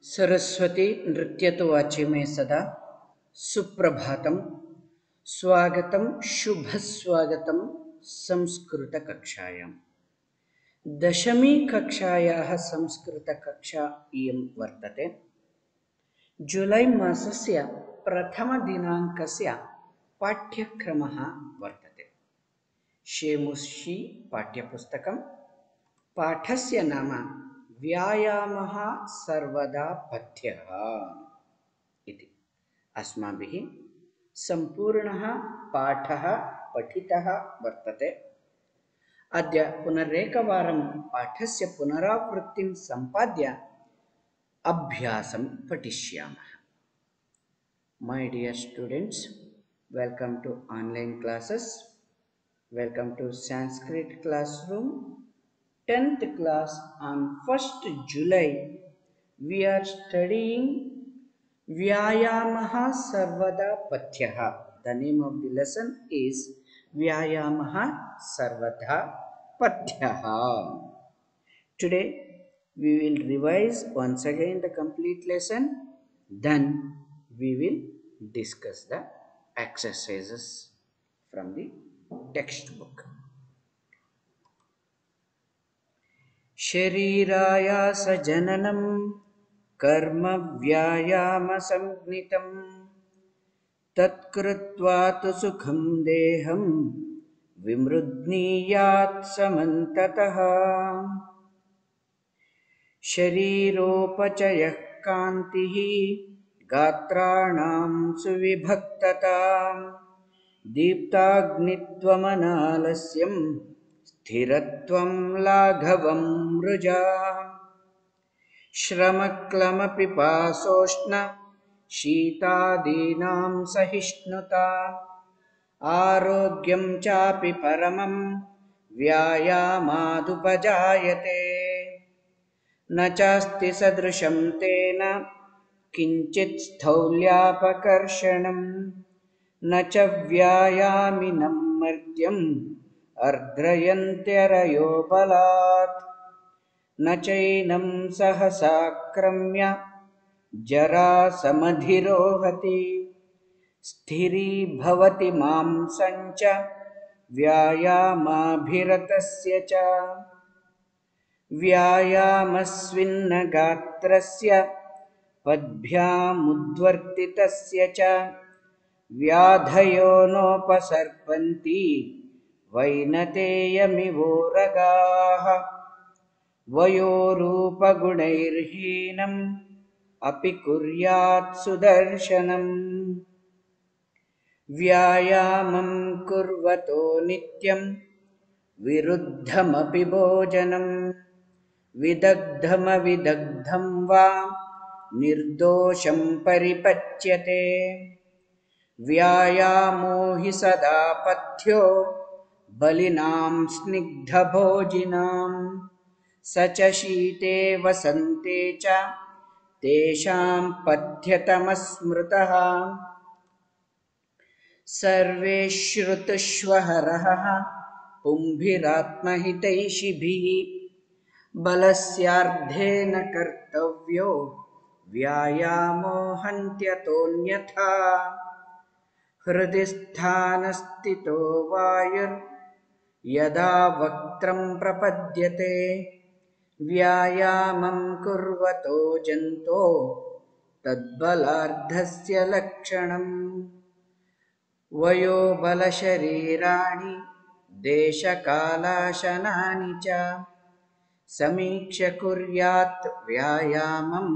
सरस्वती नृत्यतु वाचि में सदा सुप्रभातम स्वागतम शुभ स्वागतम संस्कृत कक्षायां दशमी कक्षायाः संस्कृत कक्षा इयं वर्तते। जुलै मासस्य प्रथमदिनाङ्कस्य पाठ्यक्रमः वर्तते। शेमुषी पाठ्यपुस्तकं पाठस्य नाम व्यायामः सर्वदा पथ्यः इति। अस्माभिः सम्पूर्णः पाठः पठितः वर्तते। अद्य पुनरेकवारं पाठस्य पुनरावृत्तिं सम्पाद्य अभ्यासं पठिष्यामः। My dear students, welcome to online classes. Welcome to Sanskrit classroom. 10th class on 1st July. We are studying Vyayamaha Sarvada Patyaha. The name of the lesson is Vyayamaha Sarvada Patyaha. Today we will revise once again the complete lesson. Then we will discuss the exercises from the textbook. शरीरायास जननं कर्म व्यायाम संज्ञितं तत्कृत्वा तु सुखं देहं विमृध्नीयात् समन्ततः। शरीरोपचयः कान्तिः गात्राणां सुविभक्ततां दीप्ताग्नित्वमनालस्यं स्थिरत्वं लाघवं मृजा। श्रमक्लमपिपासोष्ण शीतादीनां सहिष्णुता आरोग्यं चापि परमं व्यायामादुपजायते। न चास्ति सदृशं तेन किञ्चित् स्थौल्यापकर्षणं न च व्यायामिनं मर्त्यम् अर्द्रयन्त्यरयो बलात् न चैनं सहसाक्रम्य जरा समधिरोहति स्थिरी भवति मांसं च व्यायामाभिरतस्य च। व्यायामस्विन्न गात्रस्य पद्भ्यामुद्वर्तितस्य च व्याधयो नोपसर्पन्ति वैनतेयमिवोरगाः वयोरूपगुणैर्हीनम् अपि कुर्यात् सुदर्शनम्। व्यायामं कुर्वतो नित्यं विरुद्धमपि भोजनं विदग्धमविदग्धं वा निर्दोषं परिपच्यते। व्यायामो हि सदा पथ्यो बलिनां स्निग्धभोजिनां स च शीते वसन्ते च तेषां पथ्यतमस्मृतः। सर्वे श्रुतुष्वहरः पुंभिरात्महितैषिभिः बलस्यार्धेन कर्तव्यो व्यायामो हन्त्यतोऽन्यथा। हृदि स्थानस्थितो वायुर्यदा वक्त्रं प्रपद्यते व्यायामं कुर्वतो जन्तो तद्बलार्धस्य लक्षणम्। वयोबलशरीराणि देशकालाशनानि च समीक्ष्य कुर्यात् व्यायामम्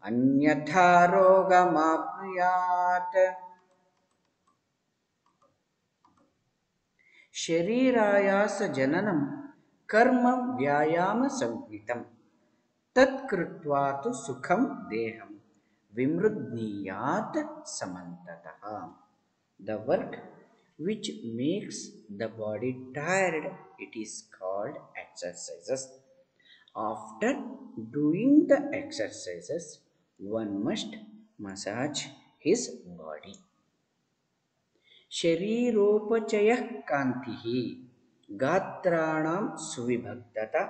अन्यथा रोगमाप्नुयात्। शरीरायास जननं कर्म व्यायाम संज्ञितं तत्कृत्वा तु सुखं देहं विमृध्नीयात् समन्ततः। The work which makes the body tired, it is called exercises. After doing the exercises, one must massage his body. शरीरोपचयः कान्तिः गात्राणां सुविभक्तता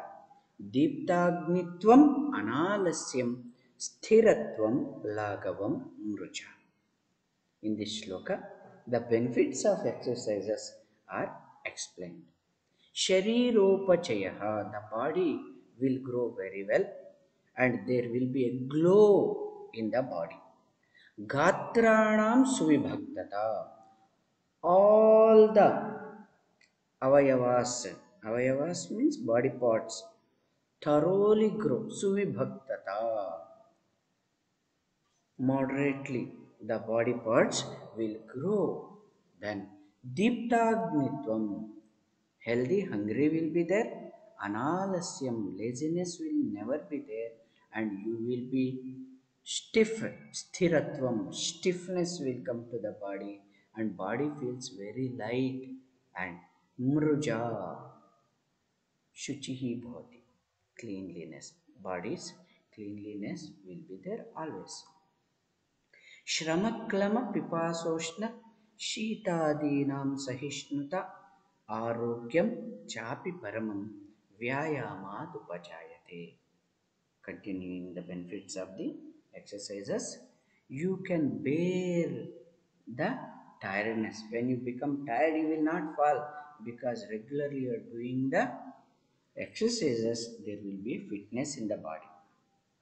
दीप्ताग्नित्वम् अनालस्यं sthiratvam lagavam mruja. In this shloka, the benefits of exercises are explained. Shariropachayaha, the body will grow very well and there will be a glow in the body. Gatranam suvibhaktata, all the avayavas, avayavas means body parts, thoroughly grow. Suvibhaktata, moderately the body parts will grow. Then diptagnitvam, healthy hungry will be there. Analasyam, laziness will never be there, and you will be stiff. Sthiratvam, stiffness will come to the body, and body feels very light. And mruja, shuchihi bhavati, cleanliness, body's cleanliness will be there always. श्रमक्लम पिपासोष्ण शीतादीनां सहिष्णुता आरोग्यम चापि परमं व्यायामात् उपजायते. Continuing the benefits of the exercises, you can bear the tiredness. When you become tired, you will not fall, because regularly you are doing the exercises, there will be fitness in the body,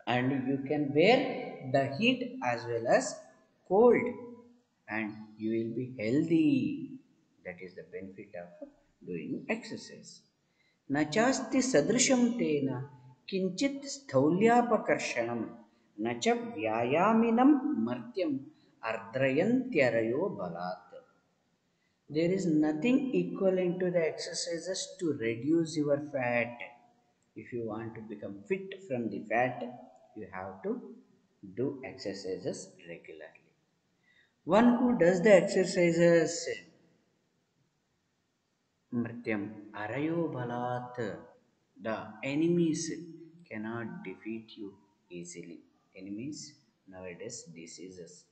and you can bear the heat as well as cold, and you will be healthy. That is the benefit of doing exercise. Nachasti sadrisham tena kinchit sthaulyapakarshanam nacha vyayaminam martyam ardrayantyarayo balat. There is nothing equivalent to the exercises to reduce your fat. If you want to become fit from the fat, you have to do exercises regularly. One who does the exercises, Mrityam Arayo Balat, the enemies cannot defeat you easily. Enemies nowadays diseases.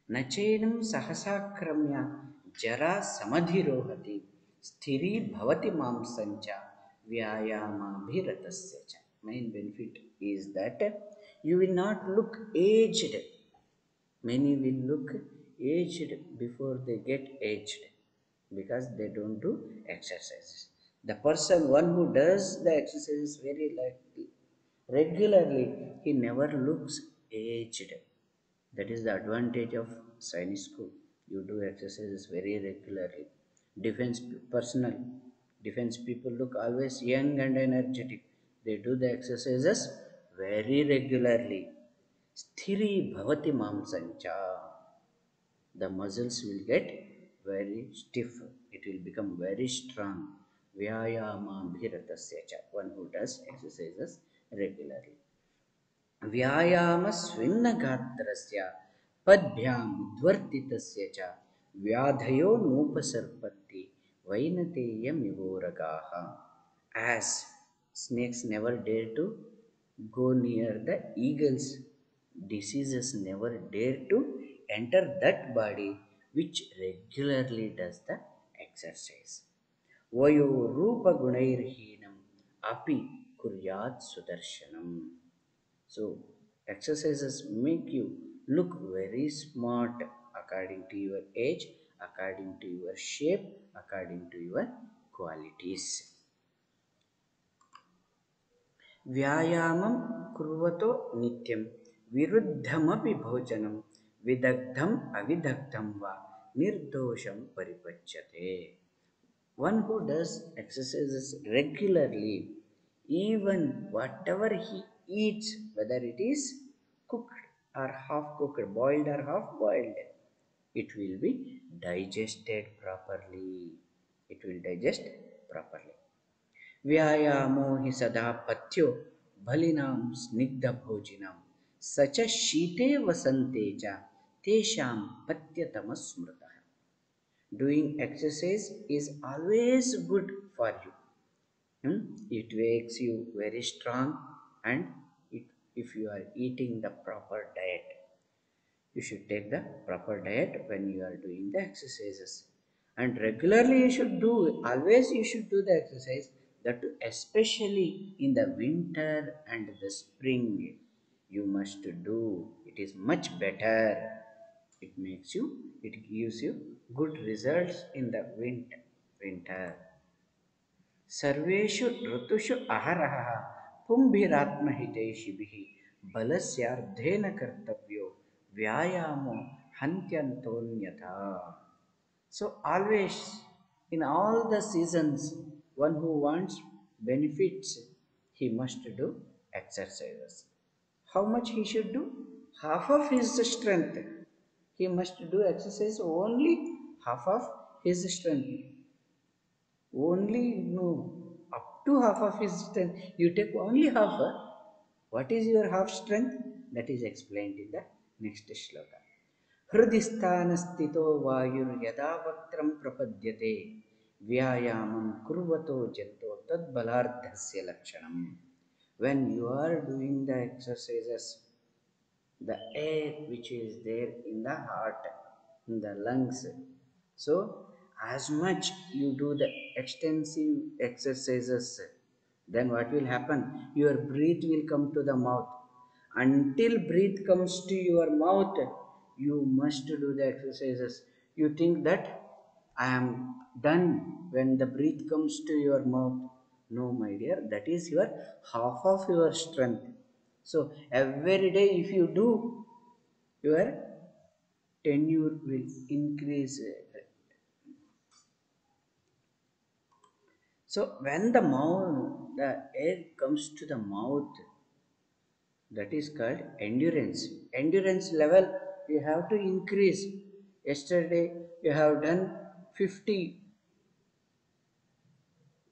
नचेनं सहसाक्रम्य जरा समधिरोहति स्थिरी भवति मांसंच व्यायामाभिरतस्य च. Main benefit is that you will not look aged. Many will look aged before they get aged because they don't do exercises. The person, one who does the exercises very regularly, he never looks aged. That is the advantage of Sainik school. You do exercises very regularly. Defense personnel, defense people look always young and energetic. They do the exercises very regularly. Sthiri bhavati mamsancha. The muscles will get very stiff. It will become very strong. Vyayama bhiratasya cha. One who does exercises regularly. व्यायामस्विन्नगात्रस्य पद्भ्यां ध्वर्तितस्य च व्याधयो नोपसर्पत्ति वैनतेयमिवोरगाः. As snakes never dare to go near the eagles, diseases never dare to enter that body which regularly does the exercise. Vayo rupa gunairhinam api kuryat sudarshanam. So, exercises make you look very smart according to your age, according to your shape, according to your qualities. Vyayamam kurvato nityam viruddhamapi bhojanam vidagdham avidagdham va nirdosham paripachyate. One who does exercises regularly, even whatever he eats, whether it is cooked or half cooked, boiled or half boiled, it will be digested properly. It will digest properly. Vyayamo hi sada patyo bhalinam snigdha bhojinam sacha shite vasante cha tesham patyatama smrita. Doing exercise is always good for you. It makes you very strong, and if you are eating the proper diet, you should take the proper diet when you are doing the exercises. And regularly you should do, always you should do the exercise, that especially in the winter and the spring. You must do. It is much better. It gives you good results in the winter. सर्वेषु ऋतुषु अहरहः पुंभिरात्महितैषिभिः बलस्यार्धेन कर्तव्यो व्यायामो हन्त्यन्तोऽन्यथा. So always in all the seasons, one who wants benefits, he must do exercises. How much he should do? Half of his strength. He must do exercise only half of his strength. Only no, up to half of his strength. You take only half. What is your half strength? That is explained in the next shloka. हृदि स्थानस्थितो वायुर्यदा वक्त्रं प्रपद्यते व्यायामं कुर्वतो जन्तो तद्बलार्धस्य लक्षणम्. When you are doing the exercises, the air which is there in the heart, in the lungs, so as much you do the extensive exercises, then what will happen? Your breath will come to the mouth. Until breath comes to your mouth, you must do the exercises. You think that I am done when the breath comes to your mouth. No, my dear, that is your half of your strength. So every day if you do, your tenure will increase. So when the air comes to the mouth, that is called endurance. Endurance level you have to increase. Yesterday you have done 50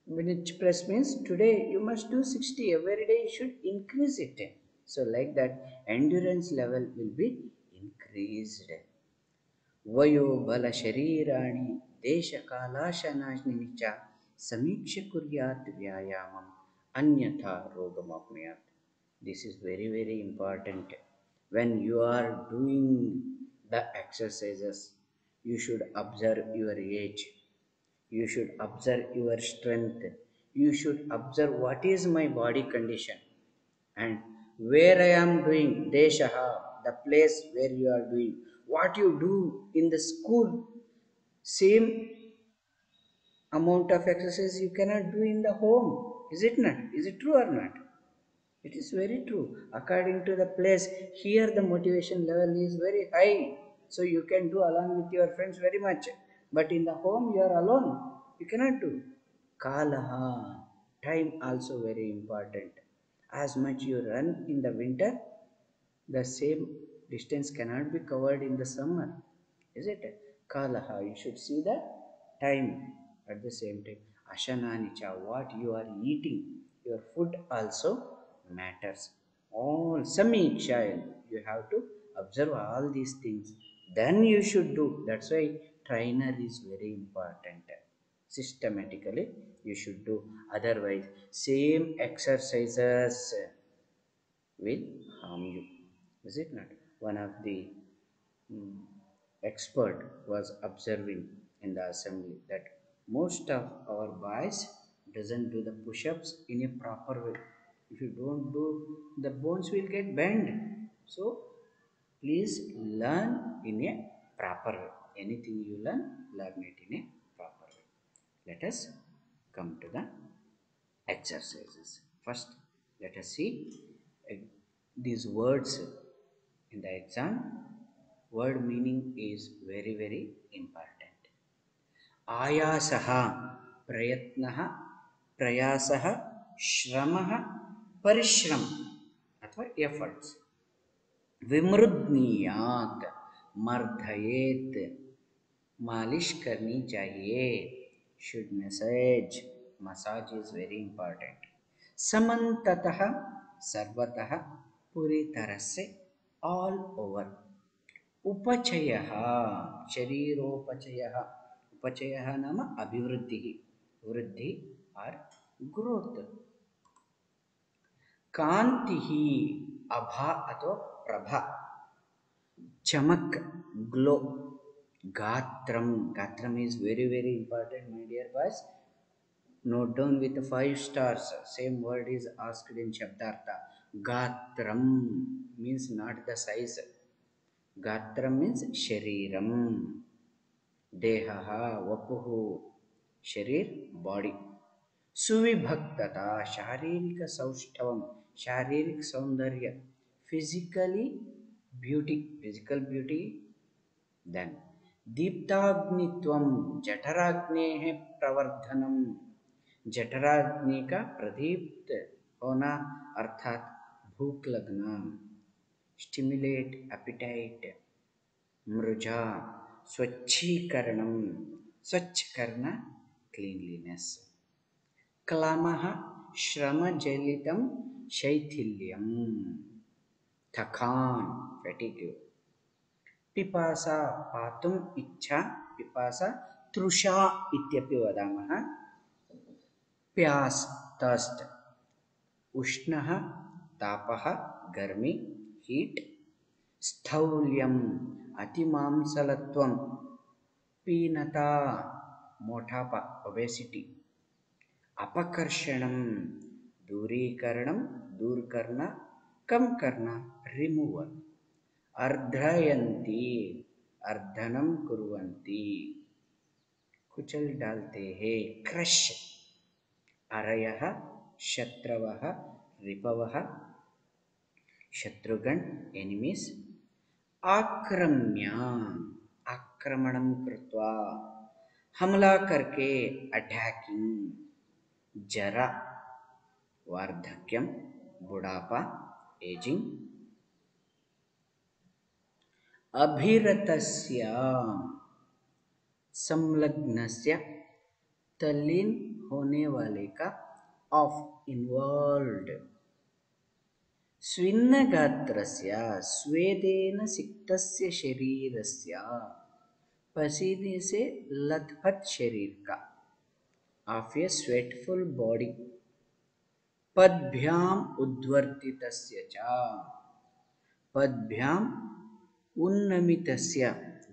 minutes press, means today you must do 60. Every day you should increase it. So like that endurance level will be increased. वयोबलशरीराणि देशकालाशनाशनिनि च समीक्ष्य कुर्यात् व्यायामम् अन्यथा रोगमाप्नुयात्. This is very very important. When you are doing the exercises, you should observe your age, you should observe your strength, you should observe what is my body condition and where I am doing. Deshaha, the place where you are doing. What you do in the school, same amount of exercise you cannot do in the home. Is it not? Is it true or not? It is very true. According to the place, here the motivation level is very high, so you can do along with your friends very much. But in the home you are alone, you cannot do. Kalaha, time also very important. As much you run in the winter, the same distance cannot be covered in the summer. Is it? Kalaha, you should see the time at the same time. Ashananicha, what you are eating, your food also matters. All Samiksha, you have to observe all these things. Then you should do. That's why trainer is very important. Systematically you should do. Otherwise, same exercises will harm you. Is it not? One of the mm, expert was observing in the assembly that most of our boys doesn't do the push-ups in a proper way. If you don't do, the bones will get bent. So please learn in a proper way. Anything you learn it in a proper way. Let us come to the exercises. First, let us see uh, these words in the exam. Word meaning is very very important. आयासः, प्रयत्नः, प्रयासः, श्रमः, परिश्रम अथवा efforts. विमृद्नीयात, मर्दयेत, मालिश करनी चाहिए. Should massage. Massage is very important. समन्ततः, सर्वतः, पूरी तरह से, ऑल ओवर. उपचयः, शरीरोपचयः. उपचयः नाम अभिवृद्धिः, वृद्धि और ग्रोथ. कांतिः, आभा अथवा प्रभा, चमक, glow. गात्रम, गात्रम is very very important, my dear boys. Note down with 5 stars. Same word is asked in Shabdartha. Gatram means not the size. Gatram means shariram. Dehaha, vapuhu, sharir, body. Suvibhaktata, sharirika saushthavam, sharirik saundarya, physically beauty, physical beauty. Then दीप्ताग्नित्वं जठराग्नेः प्रवर्धनम, जठराग्नि का प्रदीप्त होना अर्थात भूख लगना, stimulate appetite, मृजा स्वच्छीकरणम, स्वच्छ करना cleanliness, क्लामः श्रमजलितं शैथिल्यम, थकान fatigue, पिपासा पातुम् इच्छा, पिपासा तृषा इत्यपि वदामः, प्यास थर्स्ट, उष्णः तापः गर्मी हीट, स्थौल्यम अतिमांसलत्वम, पीनता मोटापा ओबेसिटी, अपकर्षणम दूरीकरणम दूर करना कम करना रिमूवल, अर्धयन्ति अर्धनम कुर्वन्ति कुचल डालते हैं क्रश, अरयः शत्रवः रिपवः शत्रुगण एनिमीज, आक्रम्य आक्रमणं कृत्वा हमला करके अटैकिंग, जरा वार्धक्यम बुढ़ापा एजिंग, अभिरतस्य संलग्नस्य तल्लीन होने वाले का, ऑफ इन्वॉल्व्ड, स्विन्नगात्रस्य स्वेदेन सिक्तस्य शरीरस्य, पसीने से लथपथ शरीर का, ऑफ ए स्वेटफुल बॉडी, पद्भ्याम उद्वर्तितस्य च, पद्भ्याम उन्नमितस्य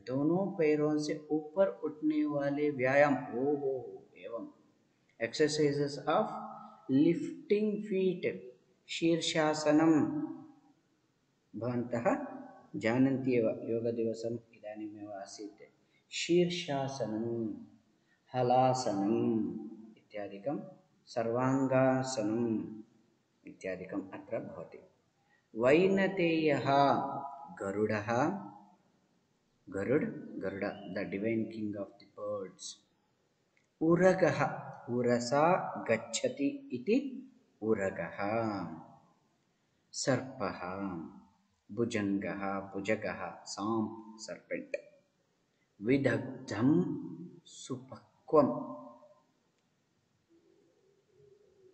दोनों पैरों से ऊपर उठने वाले व्यायाम, ओ हो एवं एक्सरसाइजेस ऑफ लिफ्टिंग फीट, शीर्षासनम, भवन्तः जानन्ति एव योगदिवसम् इदानीमेव आसीत्, शीर्षासनं हलासनम् इत्यादिकं सर्वाङ्गासनम् इत्यादिकम् अत्र भवति। वैनतेयः गरुडः, गरुड गरुड the divine king of the birds, उरगः उरसा गच्छति इति उरगः, सर्पः भुजंगः भुजगः सांप सर्पेंट, विदग्धं सुपक्वम,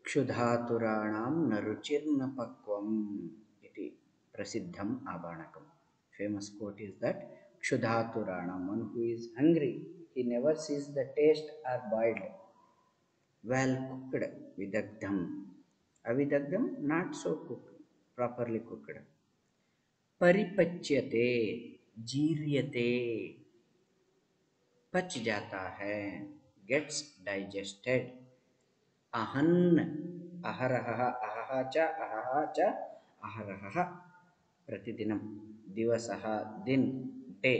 क्षुधातुराणां न रुचिर्न पक्वम इति प्रसिद्धम आबाणकम, famous quote is that क्षुधातुराणां, one who is hungry, he never sees the taste or boiled, well cooked, vidagdham, avidagdham not so cooked, properly cooked, परिपच्यते जीर्यते पच जाता है, गेट्स डाइजेस्टेड, अहन् अहरहः अहः च अहरहः प्रतिदिनं, दिवसः दिन डे,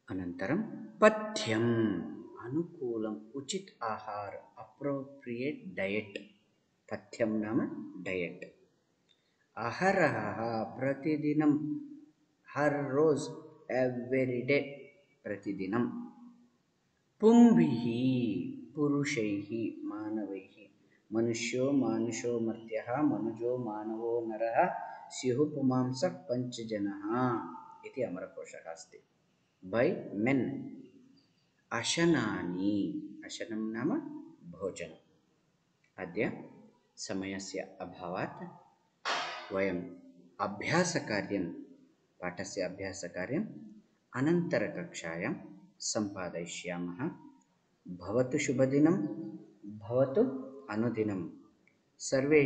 अनन्तरं पथ्यम अनुकूलम उचित आहार, अप्रोप्रिएट डाइट, पथ्यम नाम डाइट, अहरहः प्रतिदिनं, हर रोज एवरी डे प्रतिदिनं, पुंभिः पुरुषैः मानवैः, मनुष्यो मानुषो मर्त्यः मनुजो मानवो नरः स्युः पुमांसः पञ्चजनः इति अमरकोशः अस्ति। बै मेन् अशनानि, अशनं नाम भोजनम्। अद्य समयस्य अभावात् वयम् अभ्यासकार्यं, पाठस्य अभ्यासकार्यम् अनन्तरकक्षायां सम्पादयिष्यामः। भवतु शुभदिनं, भवतु अनुदिनं। सर्वे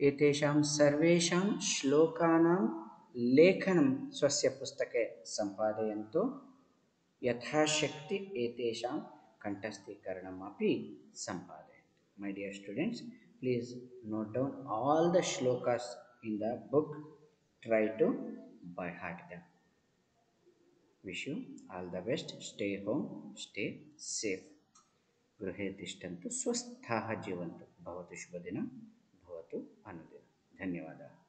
एतेषां सर्वेषां श्लोकानां लेखनं स्वस्य पुस्तके सम्पादयन्तु, यथाशक्ति एतेषां कण्ठस्थीकरणमपि सम्पादयन्तु। My dear students, please note down all the shlokas in the book. Try to by heart them. Wish you all the best. Stay home, stay safe. गृहे तिष्ठन्तु स्वस्थाः जीवन्तु भवतु शुभदिनं भवतु अनुदिनं धन्यवादाः